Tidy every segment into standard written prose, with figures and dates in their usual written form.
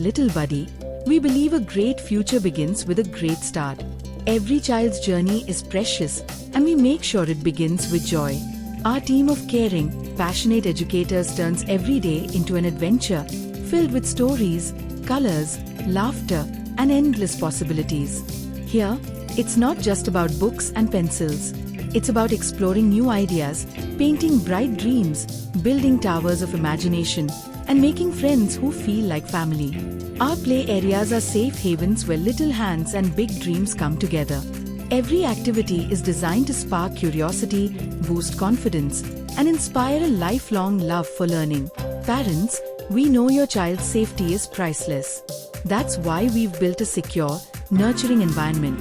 Little Buddy, we believe a great future begins with a great start. Every child's journey is precious and we make sure it begins with joy. Our team of caring, passionate educators turns every day into an adventure filled with stories, colors, laughter, and endless possibilities. Here, it's not just about books and pencils. It's about exploring new ideas, painting bright dreams, building towers of imagination, and making friends who feel like family. Our play areas are safe havens where little hands and big dreams come together. Every activity is designed to spark curiosity, boost confidence, and inspire a lifelong love for learning. Parents, we know your child's safety is priceless. That's why we've built a secure, nurturing environment,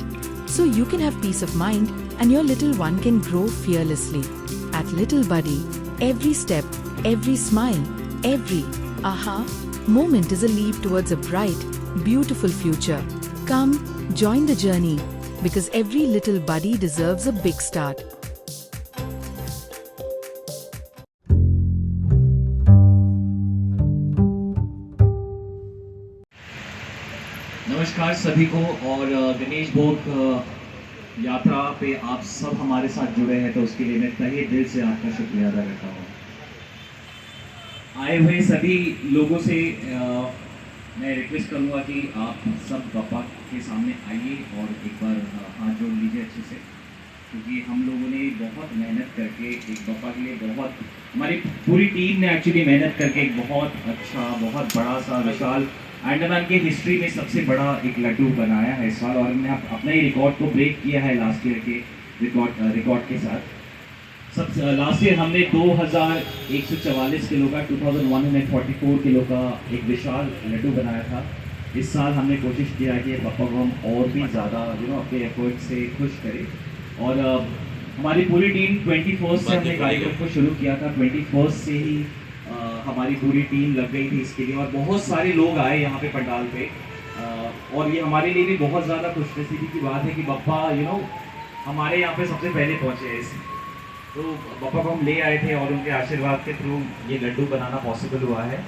so you can have peace of mind and your little one can grow fearlessly. At Little Buddy, every step, every smile, every aha moment is a leap towards a bright, beautiful future. Come, join the journey, because every little buddy deserves a big start. नमस्कार सभी को और गणेश भोग यात्रा पे आप सब हमारे साथ जुड़े हैं तो उसके लिए मैं तहे दिल से आपका शुक्रिया अदा करता हूँ। आए हुए सभी लोगों से मैं रिक्वेस्ट करूँगा कि आप सब पापा के सामने आइए और एक बार हाथ जोड़ लीजिए अच्छे से, क्योंकि हम लोगों ने बहुत मेहनत करके एक पापा के लिए हमारी पूरी टीम ने एक्चुअली मेहनत करके एक बहुत अच्छा, बहुत बड़ा सा विशाल अंडमान के हिस्ट्री में सबसे बड़ा एक लड्डू बनाया है इस साल, और हमने अपना ही रिकॉर्ड को ब्रेक किया है लास्ट ईयर के रिकॉर्ड के साथ। लास्ट ईयर हमने 2144 किलो का 2144 किलो का एक विशाल लड्डू बनाया था। इस साल हमने कोशिश किया कि पापा को हम और भी ज़्यादा अपने एफर्ट से खुश करें, और हमारी पूरी टीम 21 से हमने कार्यक्रम को शुरू किया था। 21 से ही हमारी पूरी टीम लग गई थी इसके लिए, और बहुत सारे लोग आए यहाँ पे पंडाल पे, और ये हमारे लिए भी बहुत ज़्यादा खुशनसीबी की बात है कि पापा हमारे यहाँ पे सबसे पहले पहुँचे हैं। तो पापा को हम ले आए थे और उनके आशीर्वाद के थ्रू ये लड्डू बनाना पॉसिबल हुआ है,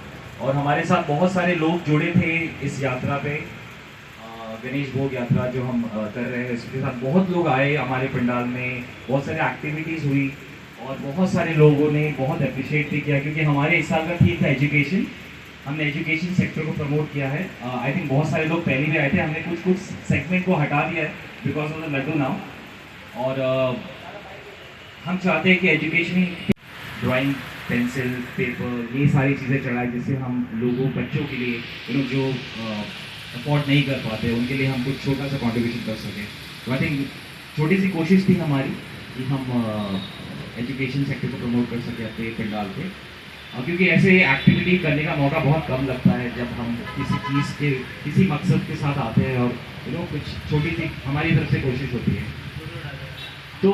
और हमारे साथ बहुत सारे लोग जुड़े थे इस यात्रा पे, गणेश भोग यात्रा जो हम कर रहे हैं इसके साथ बहुत लोग आए हमारे पंडाल में, बहुत सारे एक्टिविटीज़ हुई और बहुत सारे लोगों ने बहुत अप्रिशिएट भी किया, क्योंकि हमारे इस साल का थीम था एजुकेशन। हमने एजुकेशन सेक्टर को प्रमोट किया है। आई थिंक बहुत सारे लोग पहले भी आए थे, हमने कुछ सेगमेंट को हटा दिया है because of the laddu now, और हम चाहते हैं कि एजुकेशन ड्राइंग, पेंसिल, पेपर, ये सारी चीज़ें चढ़ाए जिससे हम लोगों बच्चों के लिए जो अफोर्ड नहीं कर पाते उनके लिए हम कुछ छोटा सा कॉन्ट्रीब्यूशन कर सकें। तो आई थिंक छोटी सी कोशिश थी हमारी कि हम एजुकेशन सेक्टर को प्रमोट कर सके अपने पंडाल पे, क्योंकि ऐसे एक्टिविटी करने का मौका बहुत कम लगता है जब हम किसी चीज़ के किसी मकसद के साथ आते हैं, और कुछ छोटी सी हमारी तरफ से कोशिश होती है। तो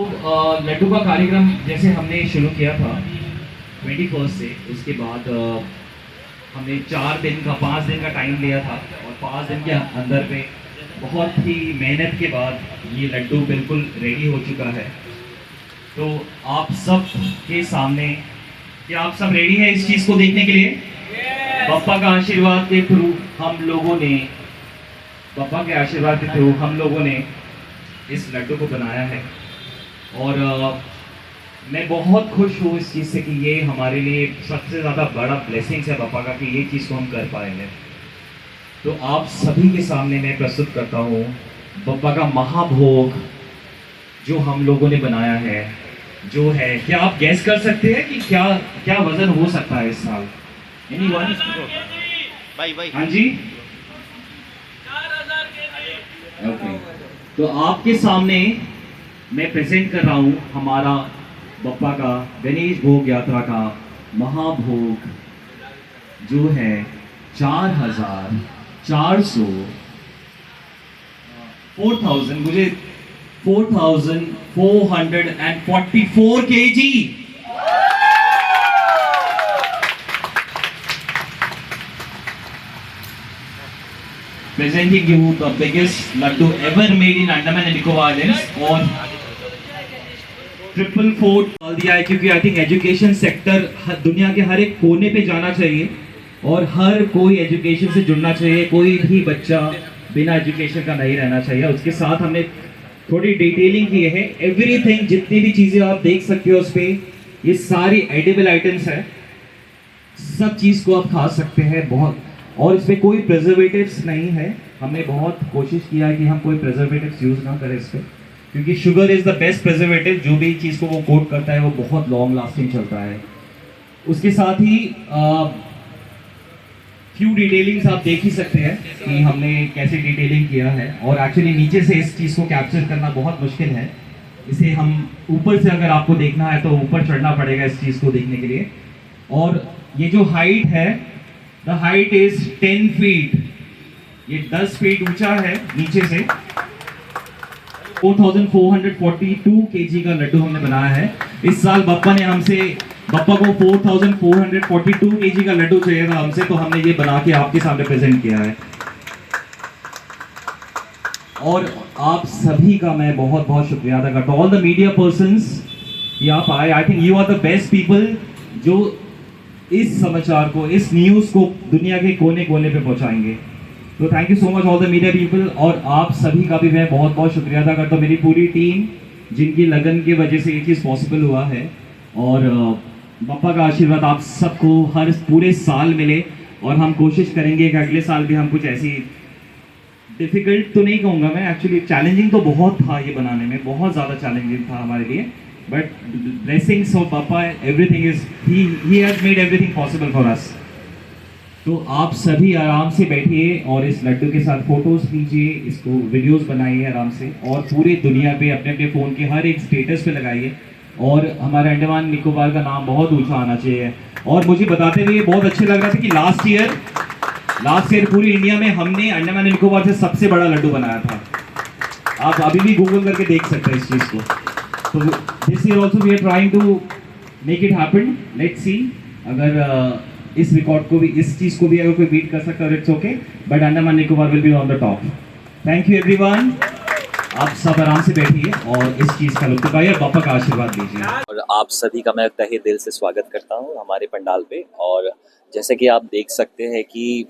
लड्डू का कार्यक्रम जैसे हमने शुरू किया था 21 से, उसके बाद हमने 5 दिन का टाइम लिया था, और 5 दिन के अंदर पे बहुत ही मेहनत के बाद ये लड्डू बिल्कुल रेडी हो चुका है। तो आप सब के सामने, क्या आप सब रेडी हैं इस चीज़ को देखने के लिए? पापा का आशीर्वाद के थ्रू हम लोगों ने इस लड्डू को बनाया है, और मैं बहुत खुश हूँ इस चीज़ से कि ये हमारे लिए सबसे ज़्यादा बड़ा ब्लेसिंग्स है पापा का कि ये चीज़ को हम कर पाए हैं। तो आप सभी के सामने मैं प्रस्तुत करता हूँ पापा का महाभोग जो हम लोगों ने बनाया है, जो है, क्या आप गैस कर सकते हैं कि क्या वजन हो सकता है इस साल? एनीवन? भाई हाँ जी, 4000 केजी। ओके, तो आपके सामने मैं प्रेजेंट कर रहा हूँ हमारा बप्पा का गणेश भोग यात्रा का महाभोग, जो है 4,444 kg। Presenting you the biggest laddu ever made in Andaman and Nicobar Islands, और 444 डाल दिया है, क्योंकि आई थिंक एजुकेशन सेक्टर दुनिया के हर एक कोने पे जाना चाहिए, और हर कोई एजुकेशन से जुड़ना चाहिए, कोई भी बच्चा बिना एजुकेशन का नहीं रहना चाहिए। उसके साथ हमने थोड़ी डिटेलिंग की है, एवरीथिंग जितनी भी चीज़ें आप देख सकते हो उस पर, ये सारी एडिबल आइटम्स है, सब चीज़ को आप खा सकते हैं बहुत। और इसमें कोई प्रिजर्वेटिव्स नहीं है, हमने बहुत कोशिश किया है कि हम कोई प्रिजर्वेटिव्स यूज़ ना करें इस पर, क्योंकि sugar is the best preservative. जो भी चीज़ को वो कोट करता है वो बहुत लॉन्ग लास्टिंग चलता है। उसके साथ ही फ्यू डिटेलिंग्स आप देख ही सकते हैं कि हमने कैसे डिटेलिंग किया है। और एक्चुअली नीचे से इस चीज़ को कैप्चर करना बहुत मुश्किल है, इसे हम ऊपर से अगर आपको देखना है तो ऊपर चढ़ना पड़ेगा इस चीज़ को देखने के लिए। और ये जो हाइट है, द हाइट इज 10 फीट, ये 10 फीट ऊंचा है नीचे से। 4442 केजी का लड्डू हमने बनाया है। इस साल बप्पा को 4442 केजी का लड्डू चाहिए था हमसे, तो हमने ये बना के आपके सामने प्रेजेंट किया है। और आप सभी का मैं बहुत बहुत शुक्रिया अदा करता हूँ, ऑल द मीडिया पर्सन्स, कि आप आए। I think you are the best people जो इस समाचार को, इस न्यूज़ को दुनिया के कोने कोने पे पहुंचाएंगे। तो thank you so much all the media people. और आप सभी का भी मैं बहुत बहुत शुक्रिया अदा करता हूँ, मेरी पूरी टीम जिनकी लगन की वजह से ये चीज़ पॉसिबल हुआ है। और बप्पा का आशीर्वाद आप सबको हर पूरे साल मिले, और हम कोशिश करेंगे कि अगले साल भी हम कुछ ऐसी, डिफ़िकल्ट तो नहीं कहूँगा मैं, एक्चुअली चैलेंजिंग तो बहुत था ये बनाने में, बहुत ज़्यादा चैलेंजिंग था हमारे लिए, but blessings of Bappa, everything is he has made everything possible for us. तो आप सभी आराम से बैठिए और इस लड्डू के साथ फोटोज़ लीजिए, इसको वीडियोस बनाइए आराम से, और पूरी दुनिया पे अपने अपने फ़ोन के हर एक स्टेटस पे लगाइए। और हमारा अंडमान निकोबार का नाम बहुत ऊंचा आना चाहिए। और मुझे बताते हुए बहुत अच्छे लग रहा था कि लास्ट ईयर पूरी इंडिया में हमने अंडमान निकोबार से सबसे बड़ा लड्डू बनाया था। आप अभी भी गूगल करके देख सकते हैं इस चीज़ को। तो this year also we are trying to make it happen. Let's see, अगर इस रिकॉर्ड को भी, इस चीज़ को भी अगर कोई बीट कर सकता है, it's okay, but Andaman Nicobar will be on the top. Thank you everyone. आप सब आराम से बैठिए और इस चीज़ का लुत्फ उठाइए, बप्पा का आशीर्वाद दीजिए। और आप सभी का मैं तहे दिल से स्वागत करता हूँ हमारे पंडाल पे। और जैसे कि आप देख सकते हैं कि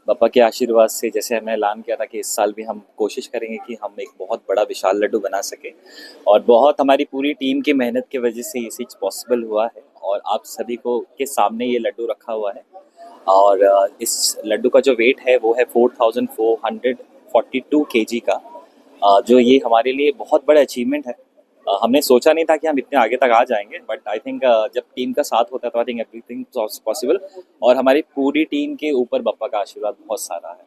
बप्पा के आशीर्वाद से, जैसे हमने ऐलान किया था कि इस साल भी हम कोशिश करेंगे कि हम एक बहुत बड़ा विशाल लड्डू बना सकें, और बहुत हमारी पूरी टीम की मेहनत की वजह से ये चीज़ पॉसिबल हुआ है। और आप सभी को के सामने ये लड्डू रखा हुआ है, और इस लड्डू का जो वेट है वो है 4442 केजी का, जो ये हमारे लिए बहुत बड़ा अचीवमेंट है। हमने सोचा नहीं था कि हम इतने आगे तक आ जाएंगे, बट आई थिंक जब टीम का साथ होता है तो आई थिंक एवरीथिंग पॉसिबल। और हमारी पूरी टीम के ऊपर बप्पा का आशीर्वाद बहुत सारा है।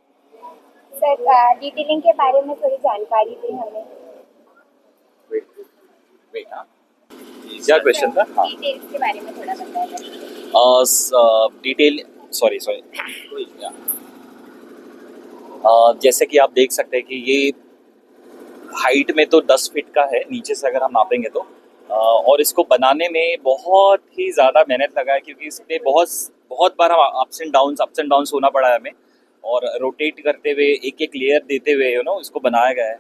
सर, डिटेलिंग के बारे में थोड़ी जानकारी दें हमें। वेट हाँ, क्या क्वेश्चन था? हाँ, डिटेल्स के बारे में थोड़ा बताइए। डिटेल, सॉरी जैसे कि आप देख सकते हैं कि ये हाइट में तो 10 फीट का है, नीचे से अगर हम नापेंगे तो, और इसको बनाने में बहुत ही ज़्यादा मेहनत लगा है, क्योंकि इस पर बहुत बार हम अप्स एंड डाउन्स होना पड़ा है हमें, और रोटेट करते हुए एक एक लेयर देते हुए इसको बनाया गया है।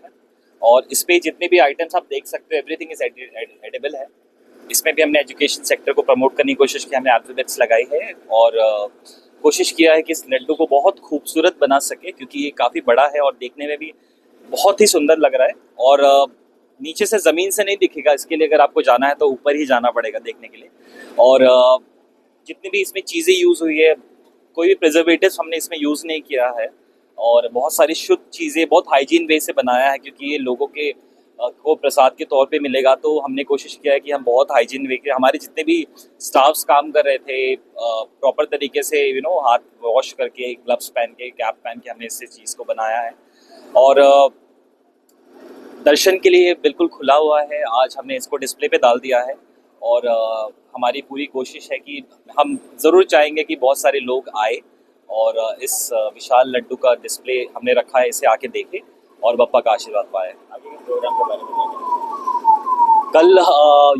और इस पर जितने भी आइटम्स आप देख सकते हो, एवरीथिंग इज एडिबल है। इसमें भी हमने एजुकेशन सेक्टर को प्रमोट करने की कोशिश की, हमने अल्फाबेट्स लगाई है, और कोशिश किया है कि इस लड्डू को बहुत खूबसूरत बना सके, क्योंकि ये काफ़ी बड़ा है और देखने में भी बहुत ही सुंदर लग रहा है। और नीचे से ज़मीन से नहीं दिखेगा, इसके लिए अगर आपको जाना है तो ऊपर ही जाना पड़ेगा देखने के लिए। और जितनी भी इसमें चीज़ें यूज़ हुई है, कोई भी प्रिजर्वेटिव्स हमने इसमें यूज़ नहीं किया है, और बहुत सारी शुद्ध चीज़ें बहुत हाइजीन वे से बनाया है, क्योंकि ये लोगों के को प्रसाद के तौर पे मिलेगा। तो हमने कोशिश किया है कि हम बहुत हाइजीन वे के, हमारे जितने भी स्टाफ्स काम कर रहे थे प्रॉपर तरीके से हाथ वॉश करके, ग्लव्स पहन के, कैप पहन के हमने इस चीज़ को बनाया है। और दर्शन के लिए बिल्कुल खुला हुआ है। आज हमने इसको डिस्प्ले पे डाल दिया है, और हमारी पूरी कोशिश है कि हम ज़रूर चाहेंगे कि बहुत सारे लोग आए और इस विशाल लड्डू का डिस्प्ले हमने रखा है, इसे आके देखें और बप्पा का आशीर्वाद पाए। आगे के प्रोग्राम के बारे में कल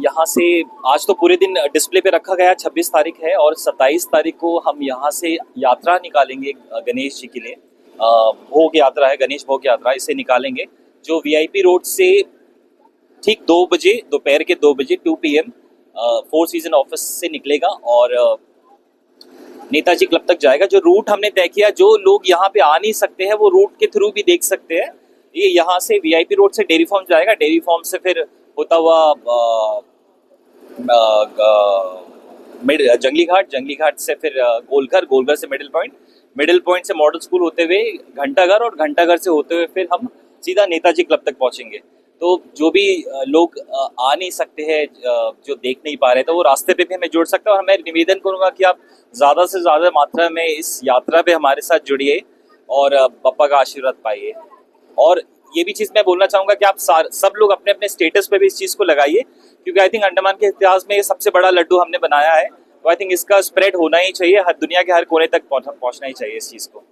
यहाँ से, आज तो पूरे दिन डिस्प्ले पे रखा गया, 26 तारीख है, और 27 तारीख को हम यहाँ से यात्रा निकालेंगे गणेश जी के लिए। भोग यात्रा है, गणेश भोग यात्रा, इसे निकालेंगे, जो वीआईपी रोड से ठीक 2 बजे, दोपहर के 2 बजे 2 PM फोर सीजन ऑफिस से निकलेगा। और नेताजी क्लब तक जाएगा। जो रूट हमने तय किया, जो लोग यहाँ पे आ नहीं सकते हैं वो रूट के थ्रू भी देख सकते हैं। ये यहाँ से वीआईपी रोड से डेयरी फार्म जाएगा, डेयरी फार्म से फिर होता हुआ जंगली घाट से फिर गोलघर से मिडिल पॉइंट से मॉडल स्कूल होते हुए घंटाघर, और घंटाघर से होते हुए फिर हम सीधा नेताजी क्लब तक पहुंचेंगे। तो जो भी लोग आ नहीं सकते हैं, जो देख नहीं पा रहे, तो वो रास्ते पे भी हमें जोड़ सकते हैं। और मैं निवेदन करूंगा कि आप ज़्यादा से ज़्यादा मात्रा में इस यात्रा पे हमारे साथ जुड़िए और पप्पा का आशीर्वाद पाइए। और ये भी चीज़ मैं बोलना चाहूँगा कि आप सब लोग अपने अपने स्टेटस पे भी इस चीज़ को लगाइए, क्योंकि आई थिंक अंडमान के इतिहास में ये सबसे बड़ा लड्डू हमने बनाया है। तो आई थिंक इसका स्प्रेड होना ही चाहिए, हर दुनिया के हर कोने तक पहुँचना ही चाहिए इस चीज़ को।